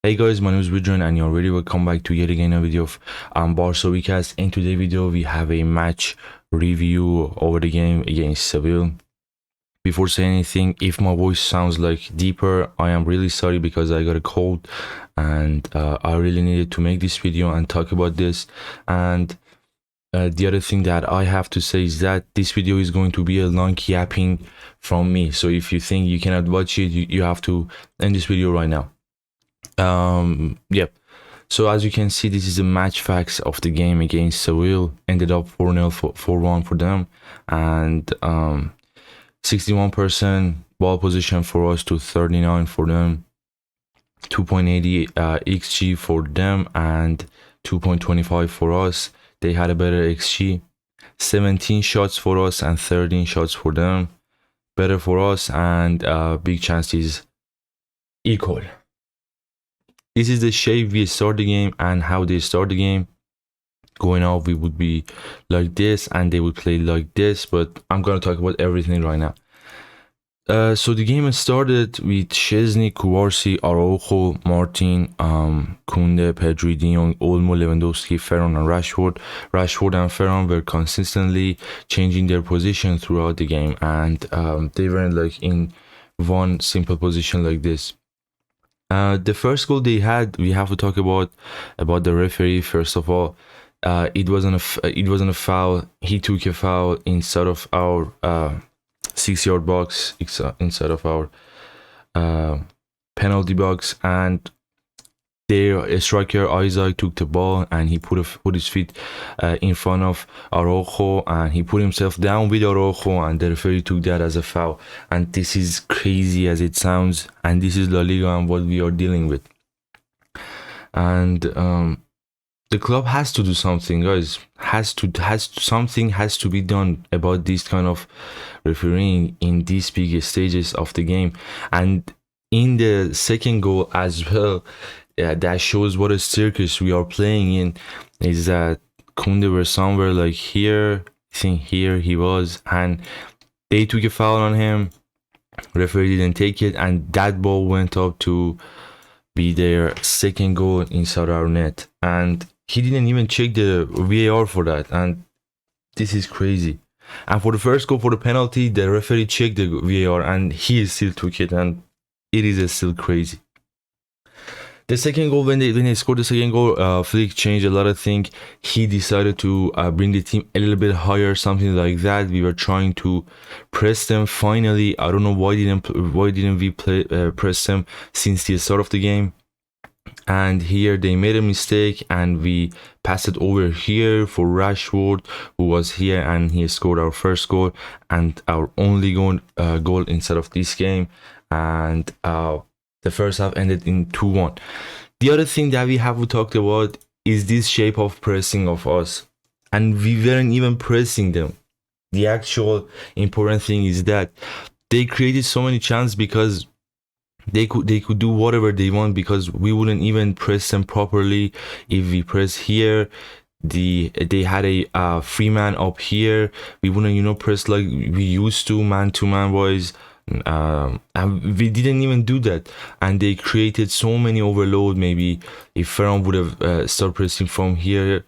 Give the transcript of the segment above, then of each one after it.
Hey guys, my name is Vidran and you're really welcome back to yet again a video of Barca Weekast. In today's video, we have a match review over the game against Seville. Before saying anything, if my voice sounds like deeper, I am really sorry because I got a cold and I really needed to make this video and talk about this. And the other thing that I have to say is that this video is going to be a long yapping from me. So if you think you cannot watch it, you have to end this video right now. Yep. So as you can see, this is the match facts of the game against Seville. Ended up 4-0 4-1 for them, and 61% ball position for us to 39 for them, 2.80 xg for them and 2.25 for us. They had a better xg. 17 shots for us and 13 shots for them, better for us, and big chances equal. This is the shape we start the game and how they start the game. Going off, we would be like this and they would play like this, but I'm gonna talk about everything right now. So the game started with Szczesny, Kuwarsi, Araujo, Martin, Kunde, Pedri, De Jong, Olmo, Lewandowski, Ferran and Rashford. Rashford and Ferran were consistently changing their position throughout the game, and they weren't like in one simple position like this. The first goal they had, we have to talk about the referee. First of all, it wasn't a foul. He took a foul inside of our 6-yard box, inside of our penalty box, and their striker Isaac took the ball and he put his feet in front of Araujo and he put himself down with Araujo, and the referee took that as a foul. And this is crazy as it sounds, and this is La Liga and what we are dealing with. And the club has to do something, guys. Something has to be done about this kind of refereeing in these big stages of the game. And in the second goal as well, that shows what a circus we are playing in, is that Kunde were somewhere like here, I think here he was, and they took a foul on him. Referee didn't take it, and that ball went up to be their second goal inside our net, and he didn't even check the VAR for that, and this is crazy. And for the first goal, for the penalty, the referee checked the VAR and he still took it, and it is still crazy. The second goal, when they scored the second goal, Flick changed a lot of things. He decided to bring the team a little bit higher, something like that. We were trying to press them. Finally, I don't know why didn't we press them since the start of the game. And here they made a mistake and we passed it over here for Rashford, who was here, and he scored our first goal and our only goal inside of this game. And the first half ended in 2-1. The other thing that we have talked about is this shape of pressing of us, and we weren't even pressing them. The actual important thing is that they created so many chances because they could do whatever they want, because we wouldn't even press them properly. If we press here, they had a free man up here, we wouldn't press like we used to, man to man wise. And we didn't even do that, and they created so many overload. Maybe if Ferran would have started pressing from here,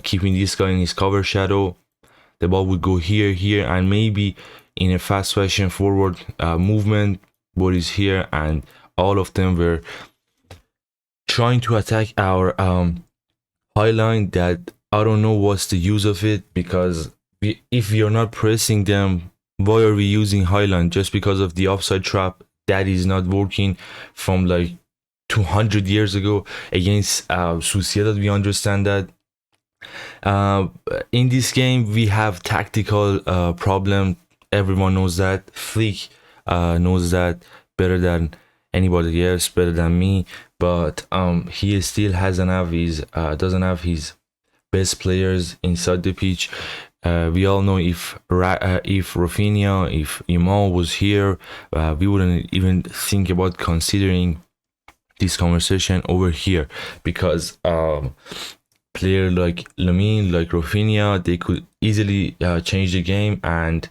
keeping this guy in his cover shadow, the ball would go here, and maybe in a fast fashion forward movement, ball is here, and all of them were trying to attack our high line. That I don't know what's the use of it, because if we are not pressing them, why are we using highline? Just because of the offside trap that is not working from like 200 years ago against Sociedad. We understand that. In this game we have tactical problem. Everyone knows that. Flick knows that better than anybody else, better than me. But he still doesn't have his best players inside the pitch. We all know if Rafinha, if Imam was here, we wouldn't even think about considering this conversation over here, because player like Lamine, like Rafinha, they could easily change the game. And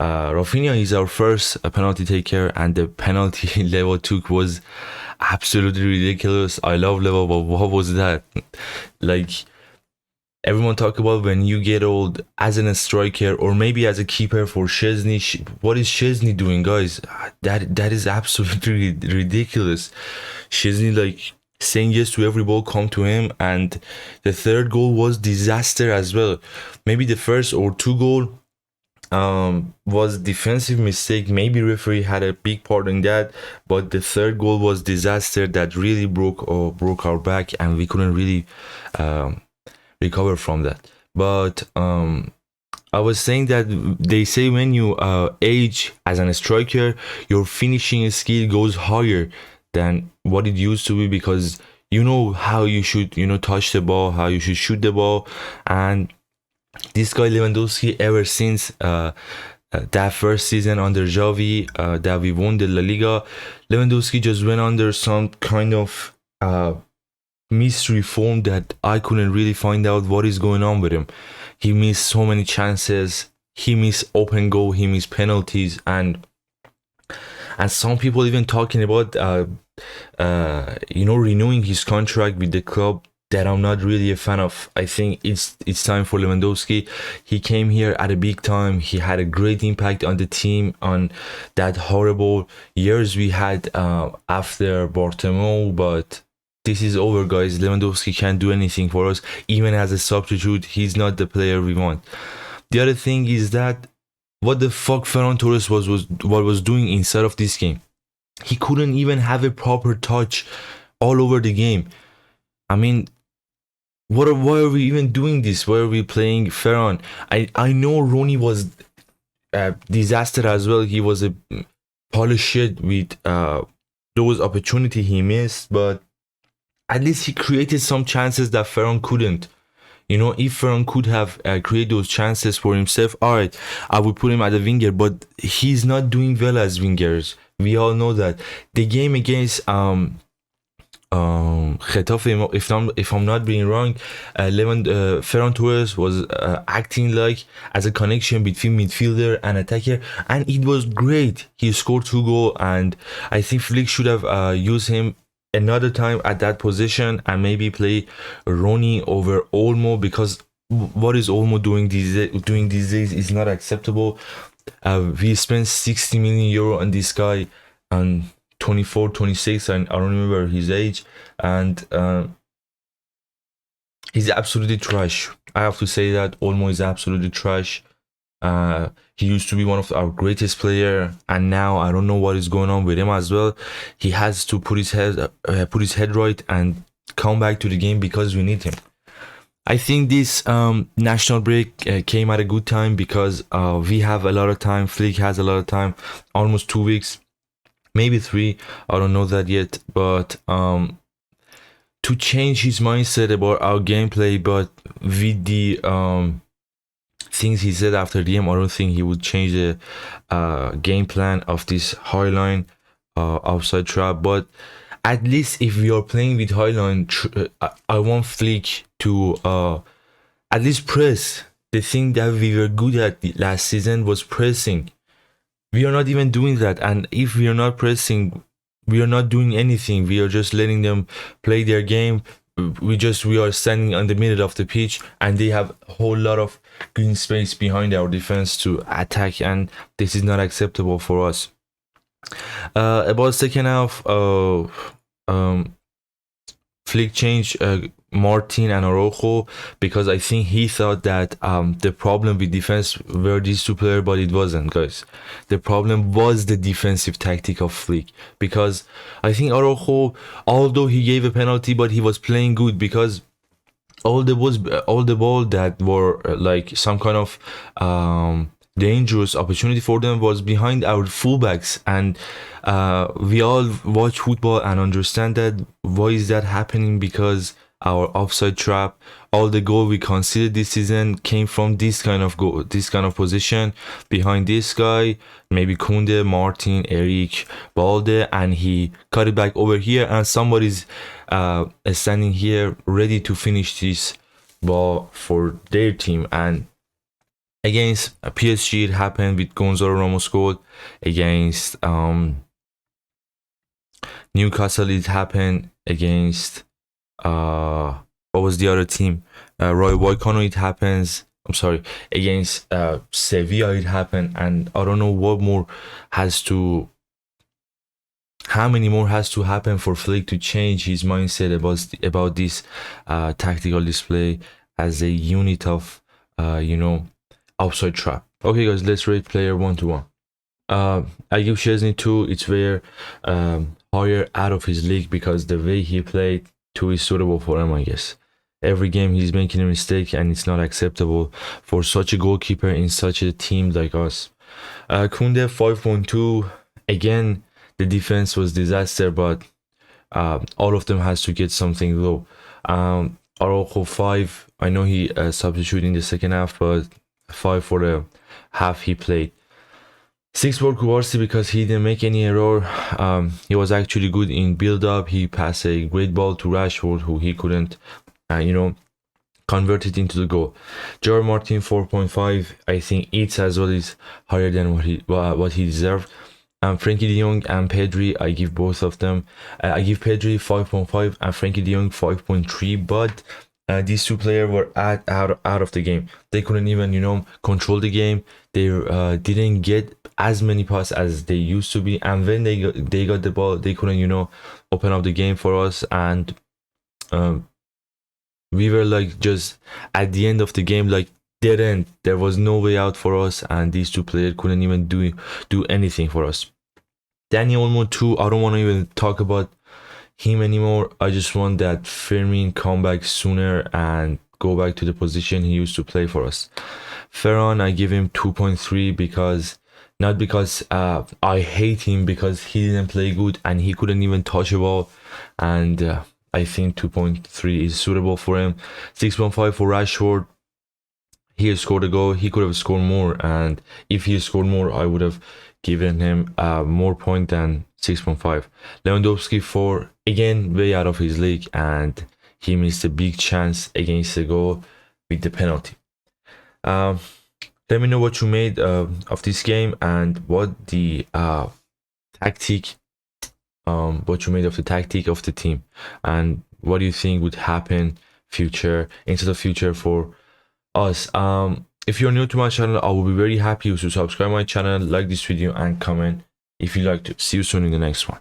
Rafinha is our first penalty taker, and the penalty level took was absolutely ridiculous. I love Leva, but what was that? Like, everyone talk about when you get old as a striker or maybe as a keeper for Chesney. What is Chesney doing, guys? That is absolutely ridiculous. Chesney like saying yes to every ball come to him, and the third goal was disaster as well. Maybe the first or two goal was defensive mistake. Maybe referee had a big part in that, but the third goal was disaster that really broke our back, and we couldn't really recover from that. But I was saying that they say when you age as a striker, your finishing skill goes higher than what it used to be, because you know how you should touch the ball, how you should shoot the ball. And this guy Lewandowski, ever since that first season under Xavi, that we won the La Liga, Lewandowski just went under some kind of mystery form that I couldn't really find out what is going on with him. He missed so many chances, he missed open goal, he missed penalties, and some people even talking about renewing his contract with the club, that I'm not really a fan of. I think it's time for Lewandowski. He came here at a big time. He had a great impact on the team on that horrible years we had after Barcelona, but this is over, guys. Lewandowski can't do anything for us. Even as a substitute, he's not the player we want. The other thing is that what the fuck Ferran Torres was doing inside of this game. He couldn't even have a proper touch all over the game. I mean, why are we even doing this? Why are we playing Ferran? I know Rooney was a disaster as well. He was a polished shit with those opportunity he missed, but at least he created some chances that Ferran couldn't. If Ferran could have created those chances for himself, alright, I would put him at a winger, but he's not doing well as wingers. We all know that. The game against Getafe, if I'm not being wrong, Ferran Torres was acting like as a connection between midfielder and attacker, and it was great. He scored 2 goals, and I think Flick should have used him another time at that position and maybe play Rooney over Olmo, because what is Olmo doing these days is not acceptable. We spent 60 million euro on this guy, and 24, 26, and I don't remember his age, and he's absolutely trash. I have to say that Olmo is absolutely trash. He used to be one of our greatest player, and now I don't know what is going on with him as well. He has to put his head right and come back to the game, because we need him. I think this national break came at a good time, because we have a lot of time. Flick has a lot of time, almost 2 weeks. Maybe 3, I don't know that yet, but to change his mindset about our gameplay. But with the things he said after the game, I don't think he would change the game plan of this high line outside trap. But at least if we are playing with high line, I want Flick to at least press. The thing that we were good at last season was pressing. We are not even doing that, and if we are not pressing, we are not doing anything. We are just letting them play their game. We are standing on the middle of the pitch, and they have a whole lot of green space behind our defense to attack, and this is not acceptable for us. About second half, Flick changed Martin and Araujo, because I think he thought that the problem with defense were these 2 players, but it wasn't, guys. The problem was the defensive tactic of Flick, because I think Araujo, although he gave a penalty, but he was playing good, because all the ball that were like some kind of dangerous opportunity for them was behind our fullbacks, and we all watch football and understand that. Why is that happening? Because our offside trap, all the goal we conceded this season came from this kind of position behind this guy, maybe Kunde, Martin, Eric, Balde, and he cut it back over here, and somebody's standing here ready to finish this ball for their team. And against PSG, it happened with Gonzalo Ramos goal. Against Newcastle, it happened against what was the other team? Roy Boycano, it happens. I'm sorry, against Sevilla, it happened, and I don't know what more has to. How many more has to happen for Flick to change his mindset about this tactical display as a unit of outside trap? Okay, guys, let's rate player 1-1. I give Chesney 2. It's where higher out of his league because the way he played, 2 is suitable for him, I guess. Every game he's making a mistake and it's not acceptable for such a goalkeeper in such a team like us. Kunde 5.2. Again, the defense was disaster, but all of them has to get something low. Araujo 5. I know he substituted in the second half, but 5 for the half he played. 6 for Kubarsi because he didn't make any error. He was actually good in build-up. He passed a great ball to Rashford, who he couldn't, convert it into the goal. Gerard Martin 4.5. I think it's as well is higher than what he deserved. Frankie de Jong and Pedri, I give both of them. I give Pedri 5.5 and Frankie de Jong 5.3. But these two players were out of the game. They couldn't even control the game. They didn't get as many passes as they used to be, and when they got the ball, they couldn't open up the game for us, and we were like just at the end of the game, like dead end. There was no way out for us, and these two players couldn't even do anything for us. Danny Olmo 2. I don't want to even talk about him anymore. I just want that Firmin come back sooner and go back to the position he used to play for us. Ferran, I give him 2.3 because not because I hate him, because he didn't play good and he couldn't even touch a ball, and I think 2.3 is suitable for him. 6.5 for Rashford. He scored a goal. He could have scored more, and if he scored more, I would have given him more point than 6.5. Lewandowski 4. Again, way out of his league, and he missed a big chance against the goal with the penalty. Let me know what you made of this game and what the tactic, what you made of the tactic of the team, and what do you think would happen into the future for us. If you're new to my channel, I will be very happy to subscribe my channel, like this video, and comment if you like to. See you soon in the next one.